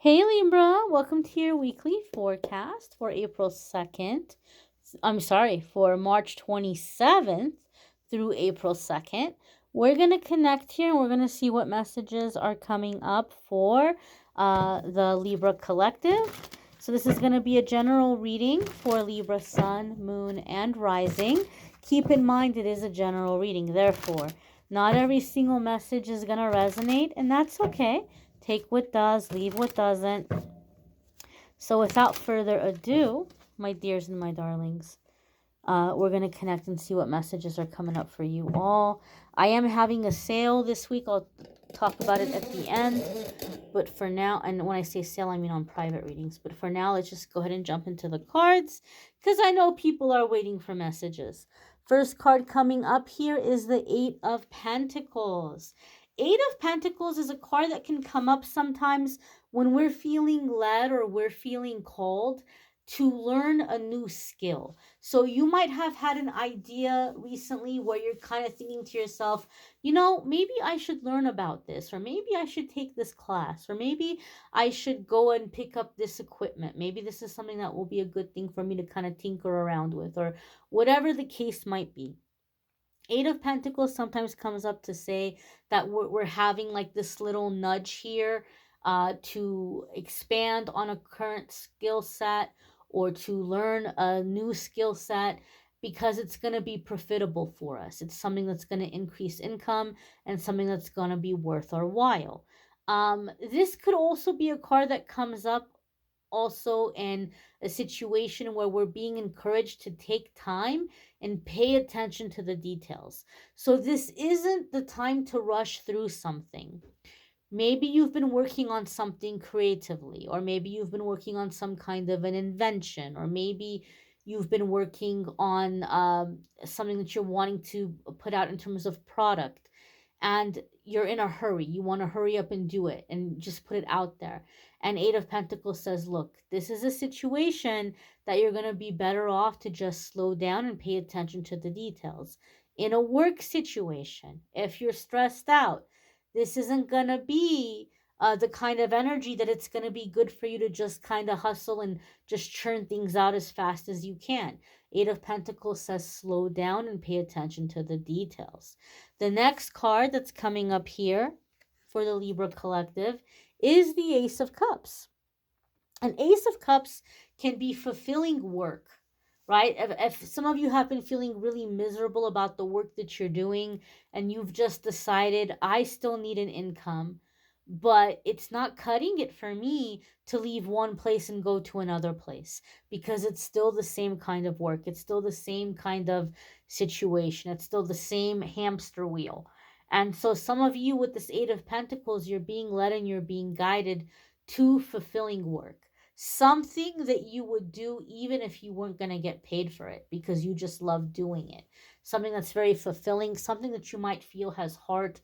Hey Libra, welcome to your weekly forecast for April 2nd. For March 27th through April 2nd. We're going to connect here and we're going to see what messages are coming up for the Libra collective. So this is going to be a general reading for Libra Sun, Moon, and Rising. Keep in mind it is a general reading. Therefore, not every single message is going to resonate, and that's okay. Take what does, leave what doesn't. So without further ado, my dears and my darlings, we're going to connect and see what messages are coming up for you all. I am having a sale this week. I'll talk about it at the end. But for now, and when I say sale, I mean on private readings. But for now, let's just go ahead and jump into the cards because I know people are waiting for messages. First card coming up here is the Eight of Pentacles. Eight of Pentacles is a card that can come up sometimes when we're feeling led or we're feeling called to learn a new skill. So you might have had an idea recently where you're kind of thinking to yourself, you know, maybe I should learn about this, or maybe I should take this class, or maybe I should go and pick up this equipment. Maybe this is something that will be a good thing for me to kind of tinker around with, or whatever the case might be. Eight of Pentacles sometimes comes up to say that we're having like this little nudge here to expand on a current skill set or to learn a new skill set because it's going to be profitable for us. It's something that's going to increase income and something that's going to be worth our while. This could also be a card that comes up also in a situation where we're being encouraged to take time and pay attention to the details. So this isn't the time to rush through something. Maybe you've been working on something creatively, or maybe you've been working on some kind of an invention, or maybe you've been working on something that you're wanting to put out in terms of product, and you're in a hurry. You want to hurry up and do it and just put it out there. And Eight of Pentacles says, look, this is a situation that you're going to be better off to just slow down and pay attention to the details. In a work situation, if you're stressed out, this isn't going to be the kind of energy that it's going to be good for you to just kind of hustle and just churn things out as fast as you can. Eight of Pentacles says slow down and pay attention to the details. The next card that's coming up here for the Libra collective is the Ace of Cups. An Ace of Cups can be fulfilling work, right? If some of you have been feeling really miserable about the work that you're doing and you've just decided, I still need an income, but it's not cutting it for me to leave one place and go to another place because it's still the same kind of work. It's still the same kind of situation. It's still the same hamster wheel. And so some of you with this Eight of Pentacles, you're being led and you're being guided to fulfilling work. Something that you would do even if you weren't going to get paid for it because you just love doing it. Something that's very fulfilling, something that you might feel has heart.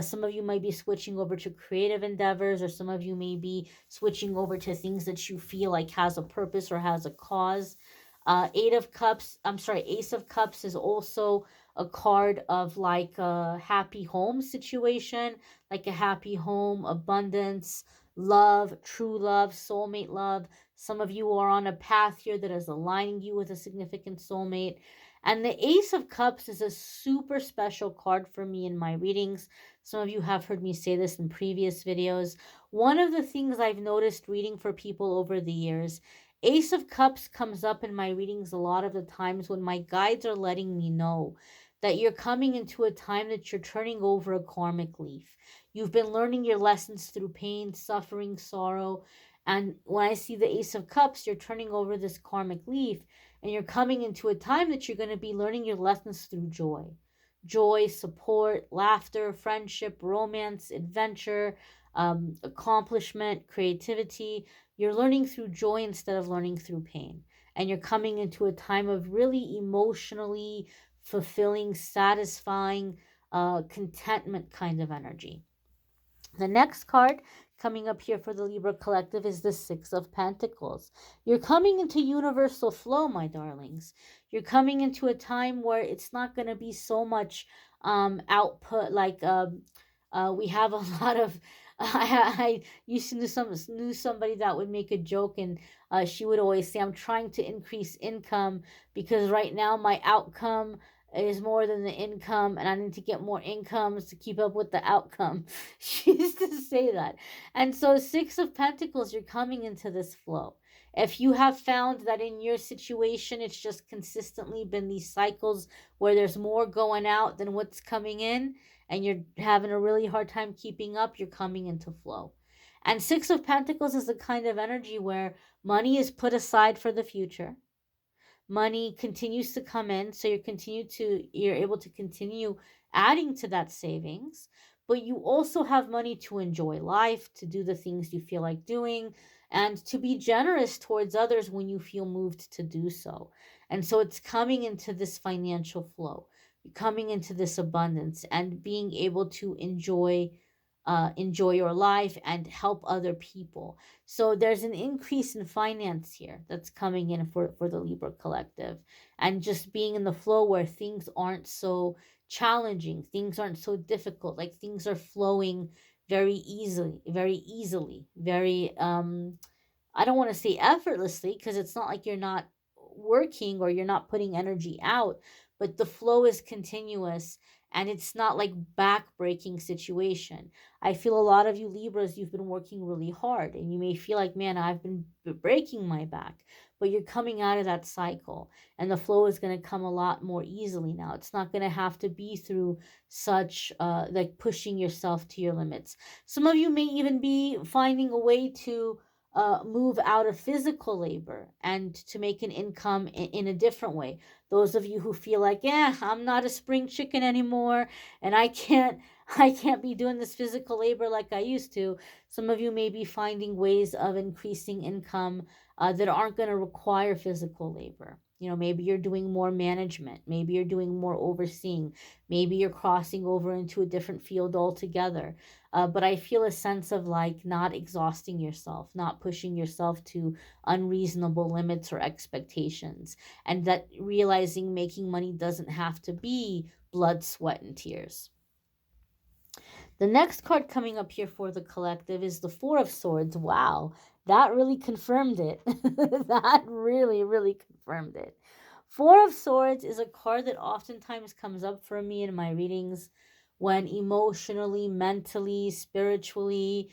Some of you might be switching over to creative endeavors, or some of you may be switching over to things that you feel like has a purpose or has a cause. Ace of Cups is also a card of like a happy home situation, like a happy home, abundance, love, true love, soulmate love. Some of you are on a path here that is aligning you with a significant soulmate. And the Ace of Cups is a super special card for me in my readings. Some of you have heard me say this in previous videos. One of the things I've noticed reading for people over the years, Ace of Cups comes up in my readings a lot of the times when my guides are letting me know that you're coming into a time that you're turning over a karmic leaf. You've been learning your lessons through pain, suffering, sorrow. And when I see the Ace of Cups, you're turning over this karmic leaf and you're coming into a time that you're going to be learning your lessons through joy. Joy, support, laughter, friendship, romance, adventure, accomplishment, creativity. You're learning through joy instead of learning through pain. And you're coming into a time of really emotionally fulfilling, satisfying, contentment kind of energy. The next card coming up here for the Libra collective is the Six of Pentacles. You're coming into universal flow, my darlings. You're coming into a time where it's not going to be so much output like we have a lot of I used to knew somebody that would make a joke, and she would always say, "I'm trying to increase income because right now my outcome is more than the income, and I need to get more incomes to keep up with the outcome." She used to say that. And so, Six of Pentacles, you're coming into this flow. If you have found that in your situation, it's just consistently been these cycles where there's more going out than what's coming in, and you're having a really hard time keeping up, you're coming into flow. And Six of Pentacles is the kind of energy where money is put aside for the future. Money continues to come in, so you're able to continue adding to that savings, but you also have money to enjoy life, to do the things you feel like doing, and to be generous towards others when you feel moved to do so. And so it's coming into this financial flow, coming into this abundance, and being able to enjoy your life and help other people. So there's an increase in finance here that's coming in for the Libra collective, and just being in the flow where things aren't so challenging, things aren't so difficult, like things are flowing very I don't want to say effortlessly, because it's not like you're not working or you're not putting energy out, but the flow is continuous, and it's not like back-breaking situation. I feel a lot of you Libras, you've been working really hard, and you may feel like, man, I've been breaking my back, but you're coming out of that cycle, and the flow is going to come a lot more easily now. It's not going to have to be through such like pushing yourself to your limits. Some of you may even be finding a way to move out of physical labor and to make an income in a different way. Those of you who feel like, yeah, I'm not a spring chicken anymore, and I can't be doing this physical labor like I used to. Some of you may be finding ways of increasing income that aren't going to require physical labor. Maybe you're doing more management. Maybe you're doing more overseeing. Maybe you're crossing over into a different field altogether. But I feel a sense of like not exhausting yourself, not pushing yourself to unreasonable limits or expectations, and that realizing making money doesn't have to be blood, sweat, and tears. The next card coming up here for the collective is the Four of Swords. Wow, that really confirmed it. That really, really confirmed it. Four of Swords is a card that oftentimes comes up for me in my readings when emotionally, mentally, spiritually,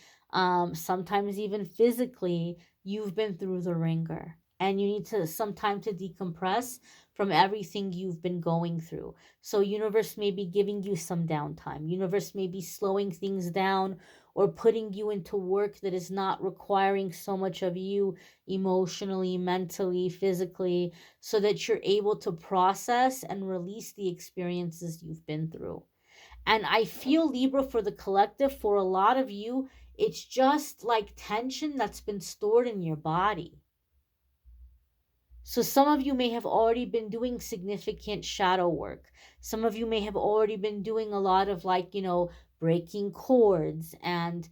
sometimes even physically, you've been through the ringer, and you need some time to decompress from everything you've been going through. So universe may be giving you some downtime. Universe may be slowing things down or putting you into work that is not requiring so much of you emotionally, mentally, physically, so that you're able to process and release the experiences you've been through. And I feel, Libra, for the collective, for a lot of you, it's just like tension that's been stored in your body. So some of you may have already been doing significant shadow work. Some of you may have already been doing a lot of breaking cords and,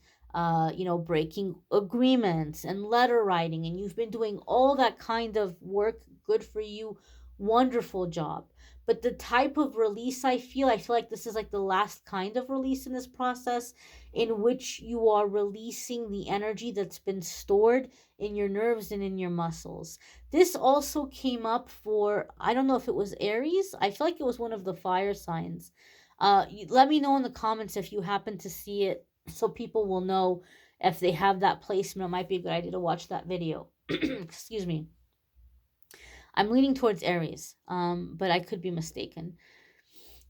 breaking agreements and letter writing. And you've been doing all that kind of work. Good for you. Wonderful job. But the type of release I feel like this is like the last kind of release in this process, in which you are releasing the energy that's been stored in your nerves and in your muscles. This also came up for, I don't know if it was Aries. I feel like it was one of the fire signs. Let me know in the comments if you happen to see it, so people will know if they have that placement. It might be a good idea to watch that video. Excuse me. I'm leaning towards Aries, but I could be mistaken.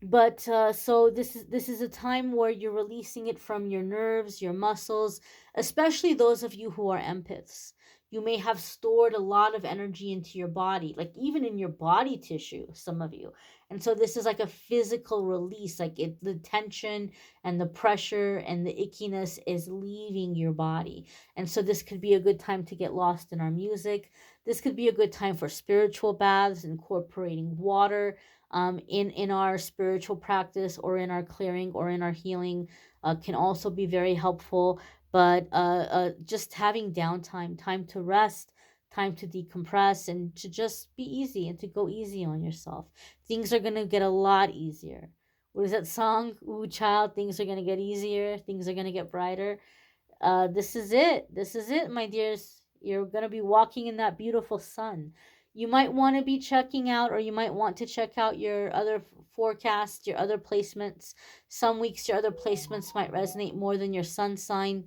But so this is a time where you're releasing it from your nerves, your muscles, especially those of you who are empaths. You may have stored a lot of energy into your body, like even in your body tissue, some of you. And so this is like a physical release, the tension and the pressure and the ickiness is leaving your body. And so this could be a good time to get lost in our music. This could be a good time for spiritual baths, incorporating water in our spiritual practice, or in our clearing, or in our healing, can also be very helpful. But just having downtime, time to rest, time to decompress, and to just be easy and to go easy on yourself. Things are going to get a lot easier. What is that song? Ooh, child, things are going to get easier. Things are going to get brighter. This is it. This is it, my dears. You're going to be walking in that beautiful sun. You might want to be checking out, or you might want to check out your other forecasts, your other placements. Some weeks, your other placements might resonate more than your sun sign.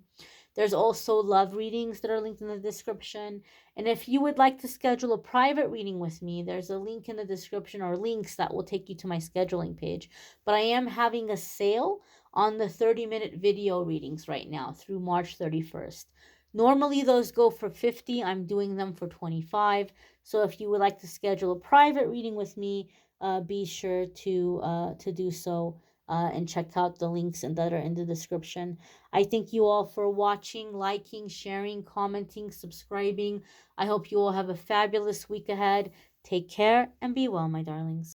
There's also love readings that are linked in the description. And if you would like to schedule a private reading with me, there's a link in the description, or links that will take you to my scheduling page. But I am having a sale on the 30-minute video readings right now through March 31st. Normally those go for $50. I'm doing them for $25. So if you would like to schedule a private reading with me, be sure to do so. And check out the links that are in the description. I thank you all for watching, liking, sharing, commenting, subscribing. I hope you all have a fabulous week ahead. Take care and be well, my darlings.